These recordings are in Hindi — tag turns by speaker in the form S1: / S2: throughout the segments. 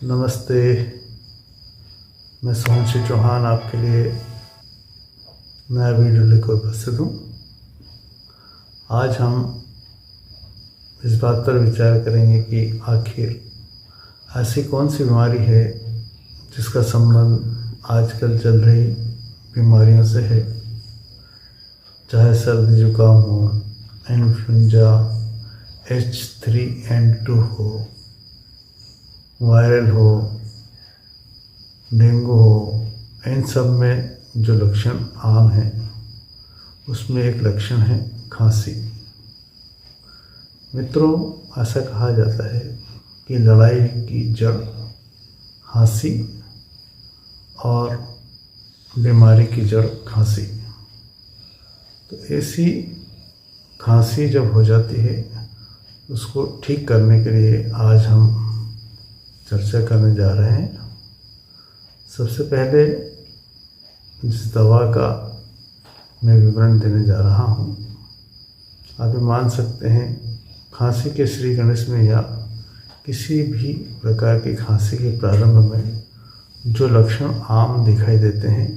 S1: नमस्ते। मैं सोहनसी चौहान आपके लिए नया वीडियो लेकर उपस्थित हूँ। आज हम इस बात पर विचार करेंगे कि आखिर ऐसी कौन सी बीमारी है जिसका संबंध आजकल चल रही बीमारियों से है, चाहे सर्दी जुकाम हो, इन्फ्लुएंजा, H3N2 हो, वायरल हो, डेंगू हो। इन सब में जो लक्षण आम हैं उसमें एक लक्षण है खांसी। मित्रों, ऐसा कहा जाता है कि लड़ाई की जड़ खांसी और बीमारी की जड़ खांसी। तो ऐसी खांसी जब हो जाती है उसको ठीक करने के लिए आज हम चर्चा करने जा रहे हैं। सबसे पहले जिस दवा का मैं विवरण देने जा रहा हूँ, आप ये मान सकते हैं खांसी के श्री गणेश में या किसी भी प्रकार की खांसी के प्रारंभ में जो लक्षण आम दिखाई देते हैं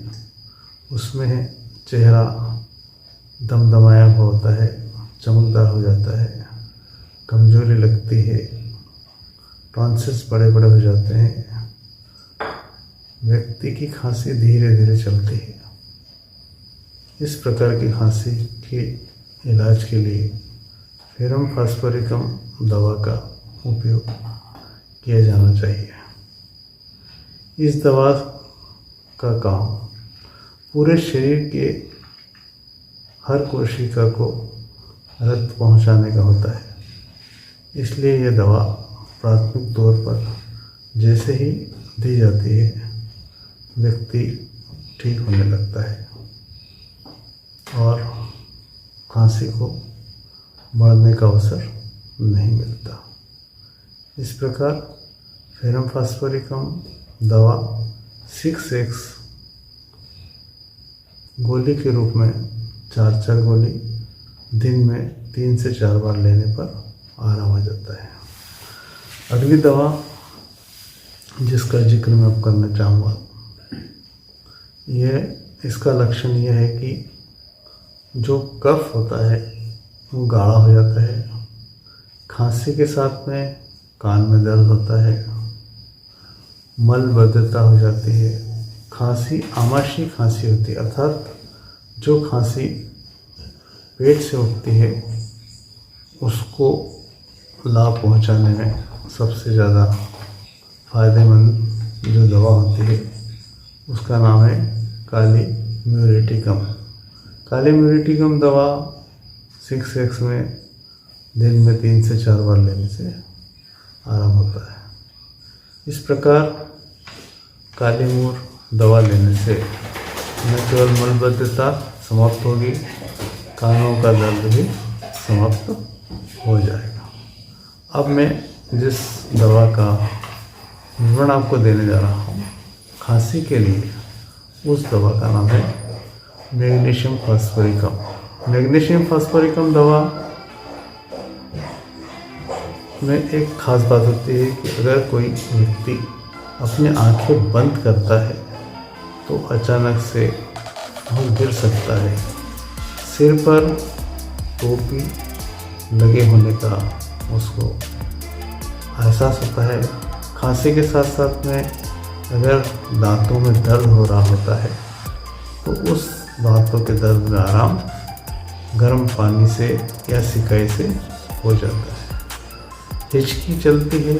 S1: उसमें चेहरा दमदमाया हुआ होता है, चमकदार हो जाता है, कमजोरी लगती है, टॉन्सिल्स बड़े बड़े हो जाते हैं, व्यक्ति की खांसी धीरे धीरे चलती है। इस प्रकार की खांसी के इलाज के लिए फेरम फास्फोरिकम दवा का उपयोग किया जाना चाहिए। इस दवा का काम पूरे शरीर के हर कोशिका को रक्त पहुंचाने का होता है, इसलिए यह दवा प्राथमिक तौर पर जैसे ही दी जाती है व्यक्ति ठीक होने लगता है और खांसी को बढ़ने का अवसर नहीं मिलता। इस प्रकार फेरम फास्फोरिकम दवा 6x गोली के रूप में 4 गोली दिन में 3 से 4 बार लेने पर आराम आ जाता है। अगली दवा जिसका जिक्र मैं अब करना चाहूँगा, इसका लक्षण यह है कि जो कफ होता है वो गाढ़ा हो जाता है। खांसी के साथ में कान में दर्द होता है, मलबद्धता हो जाती है, खांसी आमाशयी खांसी होती है, अर्थात जो खांसी पेट से उठती है उसको लाभ पहुंचाने में सबसे ज़्यादा फायदेमंद जो दवा होती है उसका नाम है काली म्यूरेटिकम। काली म्यूरेटिकम दवा 6x में दिन में 3 से 4 बार लेने से आराम होता है। इस प्रकार काली मूर दवा लेने से न केवल मलबद्धता समाप्त होगी, कानों का दर्द भी समाप्त हो जाएगा। अब मैं जिस दवा का विवरण आपको देने जा रहा हूँ खांसी के लिए, उस दवा का नाम है मैग्नीशियम फास्फोरिकम। मैग्नीशियम फास्फोरिकम दवा में एक खास बात होती है कि अगर कोई व्यक्ति अपनी आंखें बंद करता है तो अचानक से वो गिर सकता है। सिर पर टोपी लगे होने का उसको एहसास होता है। खांसी के साथ साथ में अगर दांतों में दर्द हो रहा होता है तो उस दांतों के दर्द में आराम गर्म पानी से या सिकाई से हो जाता है। हिचकी चलती है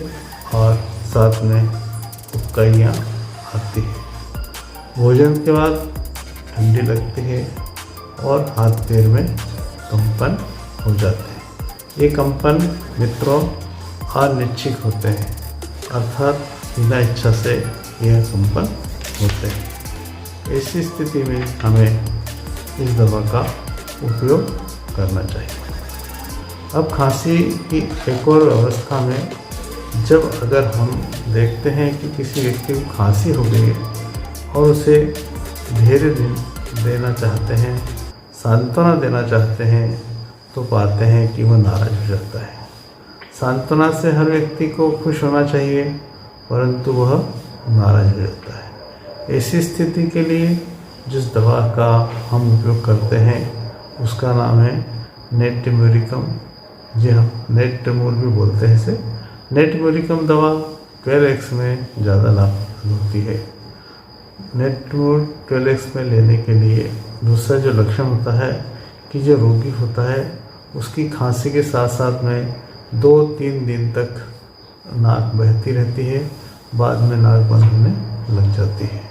S1: और साथ में उबकाइयाँ आती है। भोजन के बाद ठंडी लगती है और हाथ पैर में कंपन हो जाते हैं। ये कंपन मित्रों अनिच्छिक होते हैं, अर्थात बिना इच्छा से यह कंपन होते हैं। ऐसी स्थिति में हमें इस दवा का उपयोग करना चाहिए। अब खांसी की एक और अवस्था में जब अगर हम देखते हैं कि किसी व्यक्ति को खांसी हो गई और उसे धैर्य देना चाहते हैं, सांत्वना देना चाहते हैं, तो पाते हैं कि वह नाराज हो जाता है। सांत्वना से हर व्यक्ति को खुश होना चाहिए परंतु वह नाराज हो जाता है। ऐसी स्थिति के लिए जिस दवा का हम उपयोग करते हैं उसका नाम है नेटमेरिकम। जी हाँ, नेटमोर भी बोलते हैं इसे। नेटमेरिकम दवा 12x में ज़्यादा लाभप्रद होती है। नेटमोर 12x में लेने के लिए दूसरा जो लक्षण होता है कि जो रोगी होता है उसकी खांसी के साथ साथ में 2-3 दिन तक नाक बहती रहती है, बाद में नाक बंद होने लग जाती है।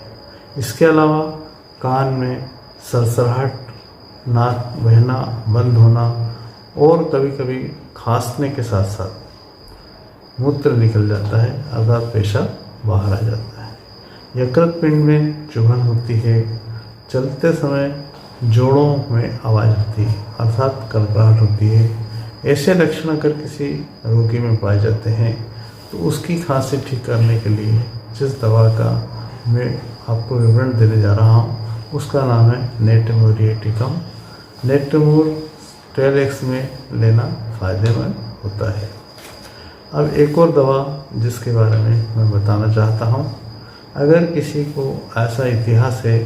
S1: इसके अलावा कान में सरसराहट, नाक बहना, बंद होना और कभी कभी खांसने के साथ साथ मूत्र निकल जाता है, अर्थात पेशाब बाहर आ जाता है। यकृत पिंड में चुभन होती है। चलते समय जोड़ों में आवाज़ होती है, अर्थात कड़कड़ाहट होती है। ऐसे लक्षण अगर किसी रोगी में पाए जाते हैं तो उसकी खांसी ठीक करने के लिए जिस दवा का मैं आपको विवरण देने जा रहा हूँ उसका नाम है नेटमोरिएटिकम। नेटमोर 12x में लेना फ़ायदेमंद होता है। अब एक और दवा जिसके बारे में मैं बताना चाहता हूँ, अगर किसी को ऐसा इतिहास है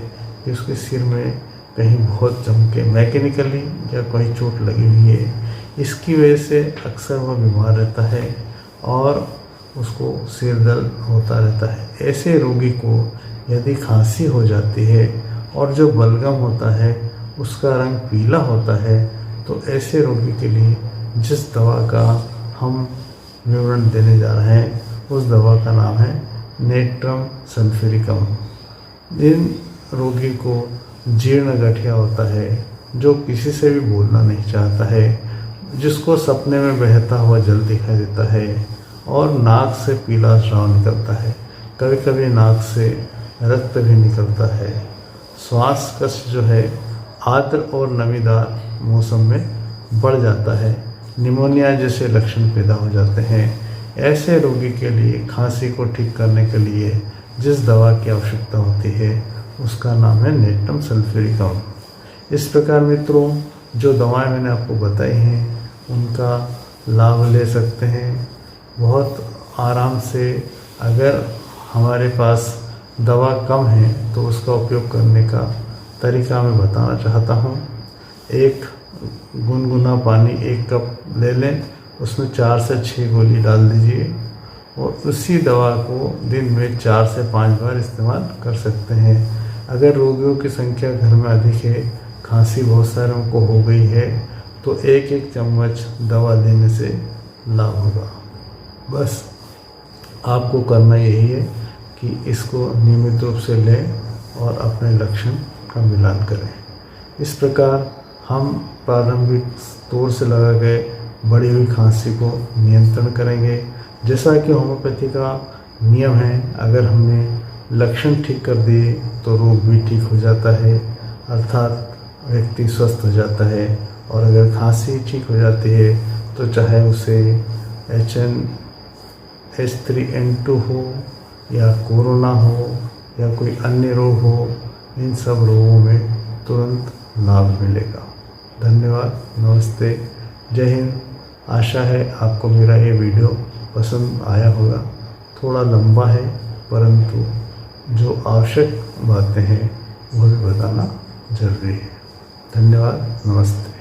S1: कि उसके सिर में कहीं बहुत जम के मैकेनिकली या कोई चोट लगी हुई है, इसकी वजह से अक्सर वह बीमार रहता है और उसको सिर दर्द होता रहता है। ऐसे रोगी को यदि खांसी हो जाती है और जो बलगम होता है उसका रंग पीला होता है तो ऐसे रोगी के लिए जिस दवा का हम विवरण देने जा रहे हैं उस दवा का नाम है नेट्रम सल्फ्यूरिकम। इन रोगी को जीर्ण गठिया होता है, जो किसी से भी बोलना नहीं चाहता है, जिसको सपने में बहता हुआ जल दिखाई देता है और नाक से पीला स्राव निकलता है, कभी कभी नाक से रक्त भी निकलता है। श्वास कष्ट जो है आर्द्र और नमीदार मौसम में बढ़ जाता है। निमोनिया जैसे लक्षण पैदा हो जाते हैं। ऐसे रोगी के लिए खांसी को ठीक करने के लिए जिस दवा की आवश्यकता होती है उसका नाम है नेट्रम सल्फ्यूरिकम। इस प्रकार मित्रों, जो दवाएं मैंने आपको बताई हैं उनका लाभ ले सकते हैं बहुत आराम से। अगर हमारे पास दवा कम है तो उसका उपयोग करने का तरीका मैं बताना चाहता हूँ। एक गुनगुना पानी 1 कप ले लें, उसमें 4 से 6 गोली डाल दीजिए और उसी दवा को दिन में 4 से 5 बार इस्तेमाल कर सकते हैं। अगर रोगियों की संख्या घर में अधिक है, खांसी बहुत सारों को हो गई है, तो 1-1 चम्मच दवा लेने से लाभ होगा। बस आपको करना यही है कि इसको नियमित रूप से लें और अपने लक्षण का मिलान करें। इस प्रकार हम प्रारंभिक तौर से लगा गए बढ़ी हुई खांसी को नियंत्रण करेंगे। जैसा कि होम्योपैथी का नियम है, अगर हमने लक्षण ठीक कर दिए तो रोग भी ठीक हो जाता है, अर्थात व्यक्ति स्वस्थ हो जाता है। और अगर खांसी ठीक हो जाती है तो चाहे उसे H3N2 हो या कोरोना हो या कोई अन्य रोग हो, इन सब रोगों में तुरंत लाभ मिलेगा। धन्यवाद, नमस्ते, जय हिंद। आशा है आपको मेरा ये वीडियो पसंद आया होगा। थोड़ा लंबा है परंतु जो आवश्यक बातें हैं वो भी बताना जरूरी है। धन्यवाद, नमस्ते।